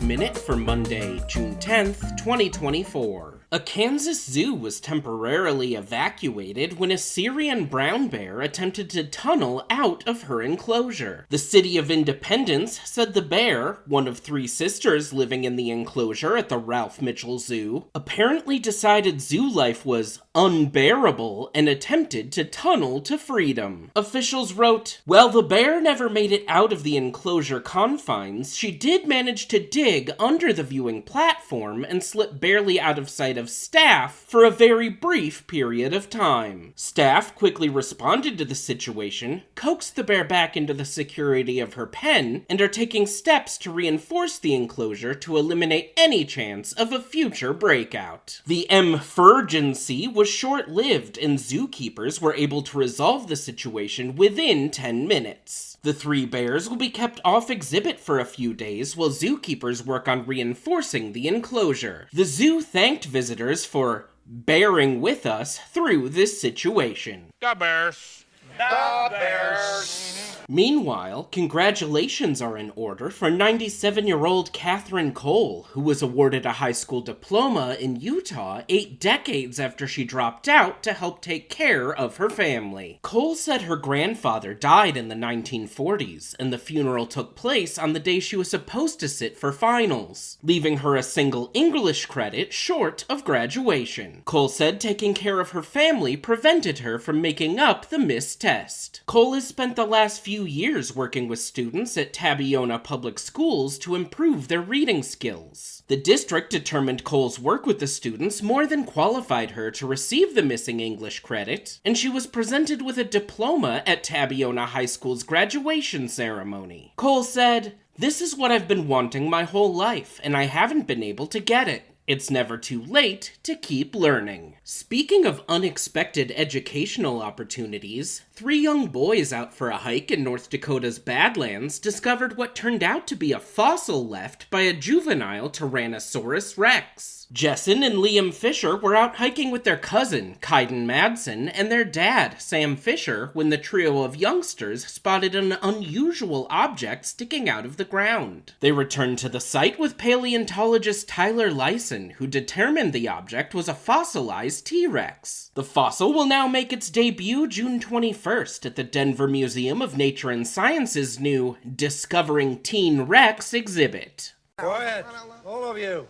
Minute for Monday, June 10th, 2024. A Kansas zoo was temporarily evacuated when a Syrian brown bear attempted to tunnel out of her enclosure. The City of Independence said the bear, one of three sisters living in the enclosure at the Ralph Mitchell Zoo, apparently decided zoo life was unbearable and attempted to tunnel to freedom. Officials wrote, "While the bear never made it out of the enclosure confines, she did manage to dig under the viewing platform and slip barely out of sight of staff for a very brief period of time." Staff quickly responded to the situation, coaxed the bear back into the security of her pen, and are taking steps to reinforce the enclosure to eliminate any chance of a future breakout. The emergency was short-lived, and zookeepers were able to resolve the situation within 10 minutes. The three bears will be kept off exhibit for a few days while zookeepers work on reinforcing the enclosure. The zoo thanked visitors for bearing with us through this situation. The Bears. The Bears. Meanwhile, congratulations are in order for 97-year-old Catherine Cole, who was awarded a high school diploma in Utah 8 decades after she dropped out to help take care of her family. Cole said her grandfather died in the 1940s, and the funeral took place on the day she was supposed to sit for finals, leaving her a single English credit short of graduation. Cole said taking care of her family prevented her from making up the missed test. Cole has spent the last few years working with students at Tabiona Public Schools to improve their reading skills. The district determined Cole's work with the students more than qualified her to receive the missing English credit, and she was presented with a diploma at Tabiona High School's graduation ceremony. Cole said, "This is what I've been wanting my whole life, and I haven't been able to get it. It's never too late to keep learning." Speaking of unexpected educational opportunities, 3 young boys out for a hike in North Dakota's Badlands discovered what turned out to be a fossil left by a juvenile Tyrannosaurus rex. Jessen and Liam Fisher were out hiking with their cousin, Kaiden Madsen, and their dad, Sam Fisher, when the trio of youngsters spotted an unusual object sticking out of the ground. They returned to the site with paleontologist Tyler Lyson, who determined the object was a fossilized T-Rex. The fossil will now make its debut June 21st at the Denver Museum of Nature and Science's new Discovering Teen Rex exhibit. Quiet, all of you.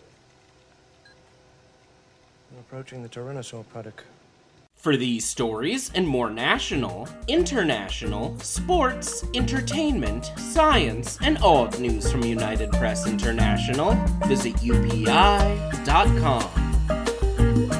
I'm approaching the Tyrannosaur paddock. For these stories and more national, international, sports, entertainment, science, and odd news from United Press International, visit UPI.com.